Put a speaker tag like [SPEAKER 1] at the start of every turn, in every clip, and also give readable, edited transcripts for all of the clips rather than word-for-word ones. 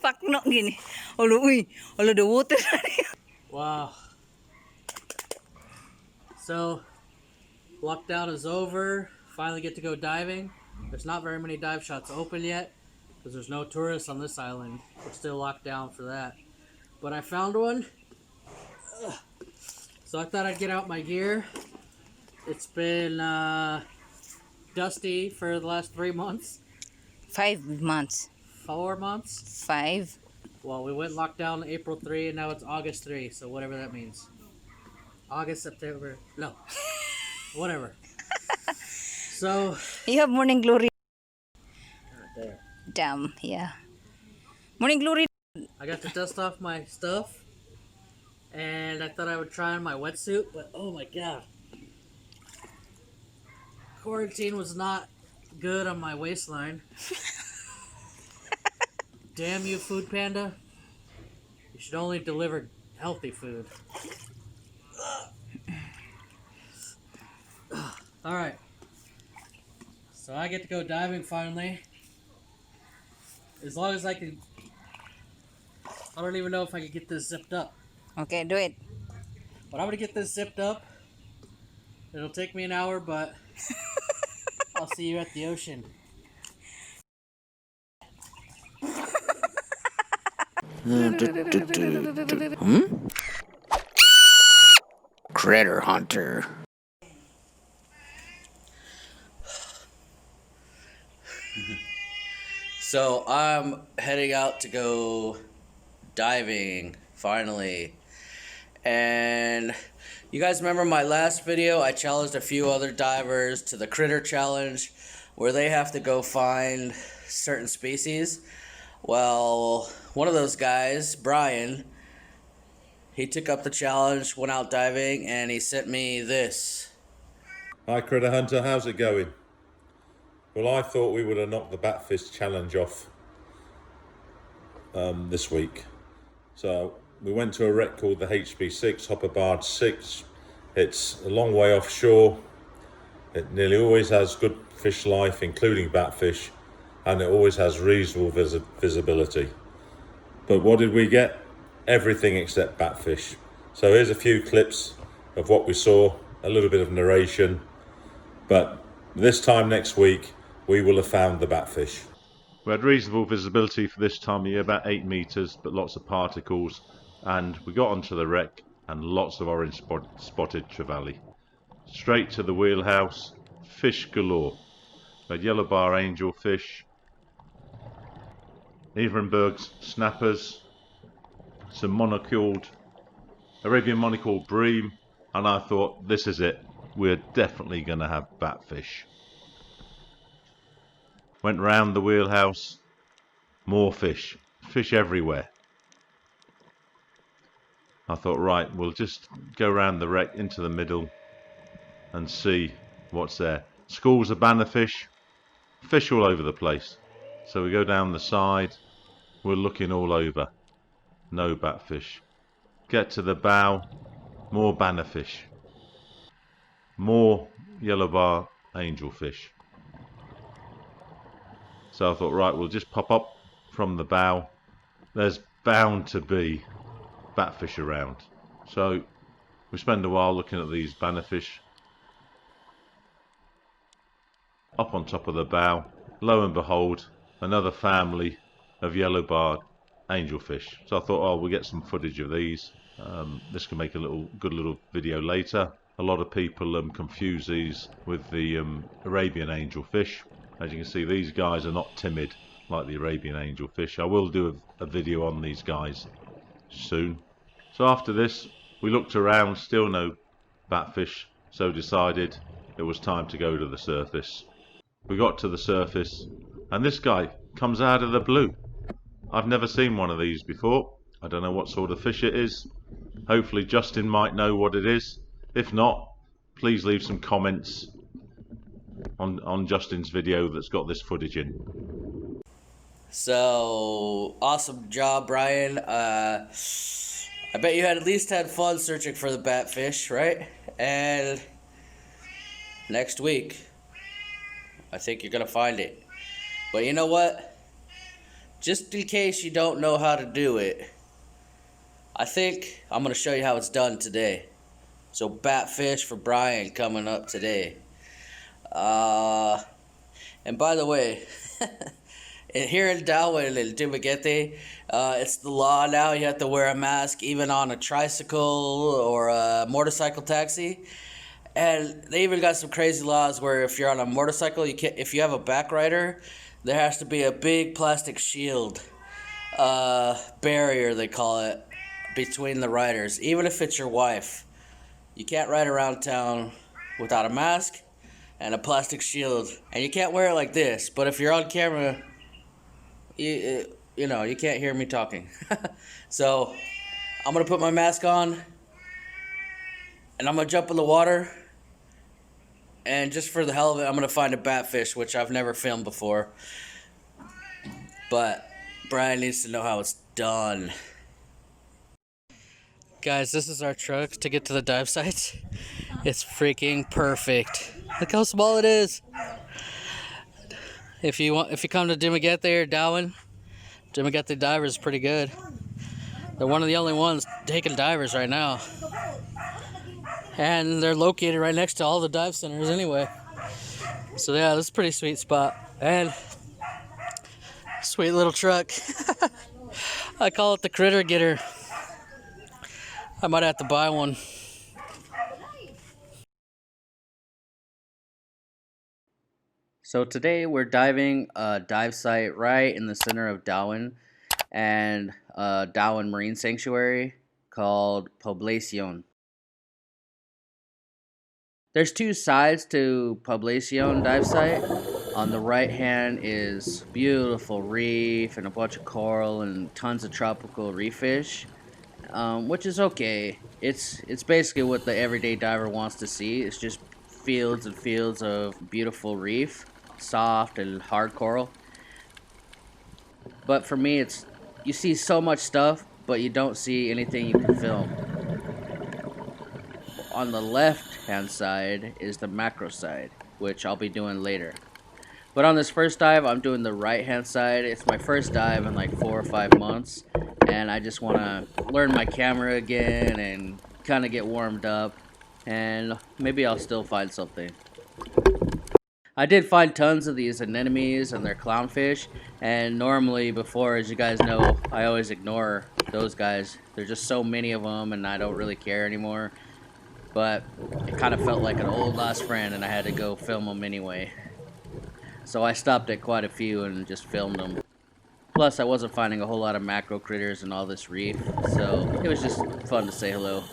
[SPEAKER 1] Pakno gini. Olo uy, olo the water.
[SPEAKER 2] Wow. So, lockdown is over. Finally get to go diving. There's not very many dive shots open yet because there's no tourists on this island. We're still locked down for that. But I found one. So I thought I'd get out my gear. It's been dusty for the last 3 months.
[SPEAKER 1] 5 months.
[SPEAKER 2] 4 months?
[SPEAKER 1] 5.
[SPEAKER 2] Well, we went lockdown April 3 and now it's August 3, so whatever that means. August, September, no. Whatever. So...
[SPEAKER 1] You have morning glory.
[SPEAKER 2] There.
[SPEAKER 1] Damn, yeah. Morning glory.
[SPEAKER 2] I got to dust off my stuff. And I thought I would try on my wetsuit, but oh my god. Quarantine was not good on my waistline. Damn you, Food Panda. You should only deliver healthy food. Alright. So I get to go diving finally. As long as I can... I don't even know if I can get this zipped up.
[SPEAKER 1] Okay, do it.
[SPEAKER 2] But I'm gonna get this zipped up. It'll take me an hour, but I'll see you at the ocean.
[SPEAKER 3] Critter Hunter. So I'm heading out to go diving finally. And you guys remember my last video? I challenged a few other divers to the critter challenge where they have to go find certain species. Well, one of those guys, Brian, he took up the challenge, went out diving, and he sent me this.
[SPEAKER 4] Hi Critter Hunter, how's it going? Well, I thought we would have knocked the Batfish challenge off this week. So we went to a wreck called the HB6, Hopper Barge 6. It's a long way offshore. It nearly always has good fish life, including batfish, and it always has reasonable visibility. But what did we get? Everything except batfish. So here's a few clips of what we saw, a little bit of narration, but this time next week we will have found the batfish. We had reasonable visibility for this time of year, about 8 meters, but lots of particles, and we got onto the wreck and lots of orange spotted trevally. Straight to the wheelhouse, fish galore. We had yellow bar angelfish, Everenberg's snappers, some Arabian monocled bream, and I thought, this is it, we're definitely going to have batfish. Went round the wheelhouse, more fish everywhere. I thought, right, we'll just go round the wreck into the middle and see what's there. Schools of bannerfish, fish all over the place. So we go down the side, we're looking all over, no batfish. Get to the bow, more bannerfish, more yellow bar angelfish. So I thought, right, we'll just pop up from the bow. There's bound to be batfish around. So we spend a while looking at these bannerfish. Up on top of the bow, lo and behold, another family of yellow barred angelfish. So I thought, oh, we'll get some footage of these. This can make a good little video later. A lot of people confuse these with the Arabian angelfish. As you can see, these guys are not timid like the Arabian angelfish. I will do a video on these guys soon. So after this, we looked around, still no batfish, so decided it was time to go to the surface. We got to the surface, and this guy comes out of the blue. I've never seen one of these before. I don't know what sort of fish it is. Hopefully Justin might know what it is. If not, please leave some comments on Justin's video that's got this footage in.
[SPEAKER 3] So, awesome job, Brian. I bet you had at least had fun searching for the batfish, right? And next week, I think you're gonna find it. But you know what? Just in case you don't know how to do it, I think I'm gonna show you how it's done today. So batfish for Brian coming up today. And by the way, here in Dauin and Dumaguete, it's the law now. You have to wear a mask even on a tricycle or a motorcycle taxi. And they even got some crazy laws where if you're on a motorcycle, you can't. If you have a back rider, there has to be a big plastic shield, barrier they call it, between the riders. Even if it's your wife, you can't ride around town without a mask and a plastic shield, and you can't wear it like this. But if you're on camera, you know you can't hear me talking. So I'm gonna put my mask on, and I'm gonna jump in the water. And just for the hell of it, I'm going to find a batfish, which I've never filmed before. But Brian needs to know how it's done.
[SPEAKER 2] Guys, this is our truck to get to the dive sites. It's freaking perfect. Look how small it is. If you come to Dumaguete or Dauin, Dumaguete Divers is pretty good. They're one of the only ones taking divers right now. And they're located right next to all the dive centers anyway. So yeah, this is a pretty sweet spot. And sweet little truck. I call it the critter getter. I might have to buy one.
[SPEAKER 3] So today we're diving a dive site right in the center of Dauin and Dauin Marine Sanctuary called Poblacion. There's two sides to Poblacion dive site. On the right hand is beautiful reef and a bunch of coral and tons of tropical reef fish, which is okay. It's basically what the everyday diver wants to see. It's just fields and fields of beautiful reef, soft and hard coral. But for me, you see so much stuff, but you don't see anything you can film. On the left hand side is the macro side, which I'll be doing later. But on this first dive, I'm doing the right hand side. It's my first dive in like 4 or 5 months, and I just want to learn my camera again and kind of get warmed up, and maybe I'll still find something. I did find tons of these anemones and their clownfish, and normally before, as you guys know, I always ignore those guys. There's just so many of them and I don't really care anymore. But it kind of felt like an old lost friend, and I had to go film them anyway. So I stopped at quite a few and just filmed them. Plus, I wasn't finding a whole lot of macro critters in all this reef, so it was just fun to say hello.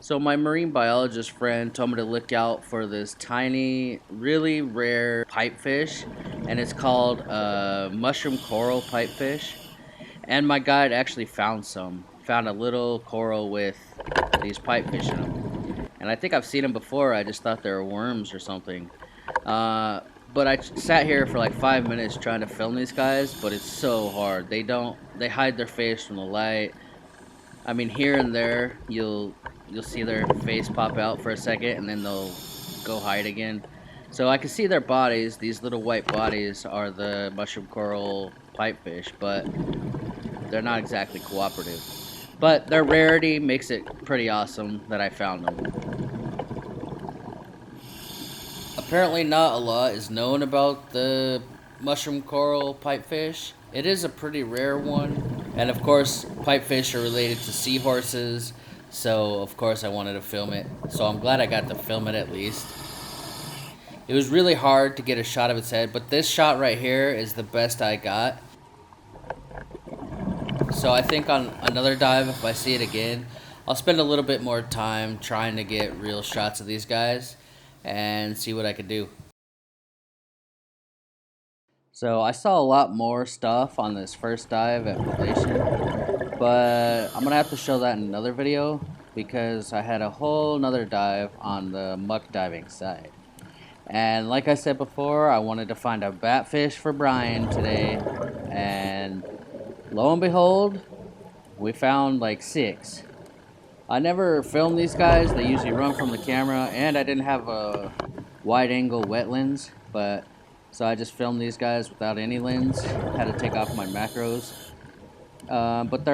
[SPEAKER 3] So my marine biologist friend told me to look out for this tiny, really rare pipefish, and it's called mushroom coral pipefish. And my guide actually found a little coral with these pipefish in them. And I think I've seen them before. I just thought they were worms or something. But I sat here for like 5 minutes trying to film these guys, but it's so hard. They hide their face from the light. I mean, here and there you'll see their face pop out for a second, and then they'll go hide again. So I can see their bodies. These little white bodies are the mushroom coral pipefish, but they're not exactly cooperative. But their rarity makes it pretty awesome that I found them. Apparently not a lot is known about the mushroom coral pipefish. It is a pretty rare one. And of course, pipefish are related to seahorses. So, of course, I wanted to film it. So I'm glad I got to film it at least. It was really hard to get a shot of its head, but this shot right here is the best I got. So I think on another dive, if I see it again, I'll spend a little bit more time trying to get real shots of these guys and see what I can do. So I saw a lot more stuff on this first dive at Poblacion, but I'm gonna have to show that in another video because I had a whole nother dive on the muck diving side.
[SPEAKER 2] And like I said before, I wanted to find a batfish for Brian today. And lo and behold, we found like 6. I never film these guys. They usually run from the camera. And I didn't have a wide angle wet lens. So I just filmed these guys without any lens. Had to take off my macros. But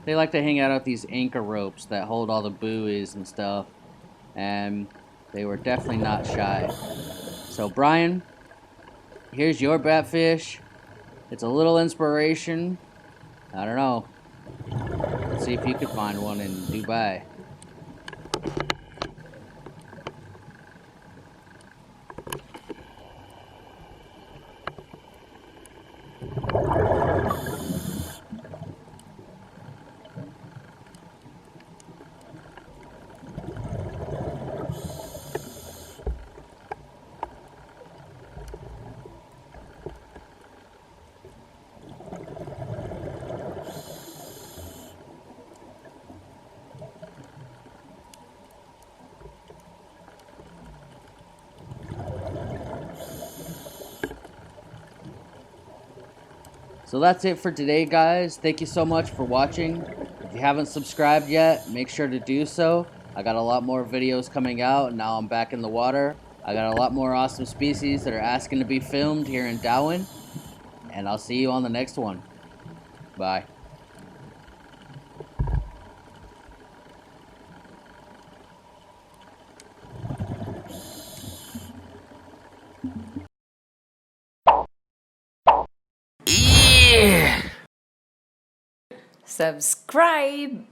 [SPEAKER 2] they like to hang out at these anchor ropes that hold all the buoys and stuff. And they were definitely not shy. So Brian, here's your batfish. It's a little inspiration. I don't know. Let's see if you could find one in Dubai. So that's it for today, guys. Thank you so much for watching. If you haven't subscribed yet, make sure to do so. I got a lot more videos coming out, and now I'm back in the water. I got a lot more awesome species that are asking to be filmed here in Dauin. And I'll see you on the next one. Bye.
[SPEAKER 5] Subscribe!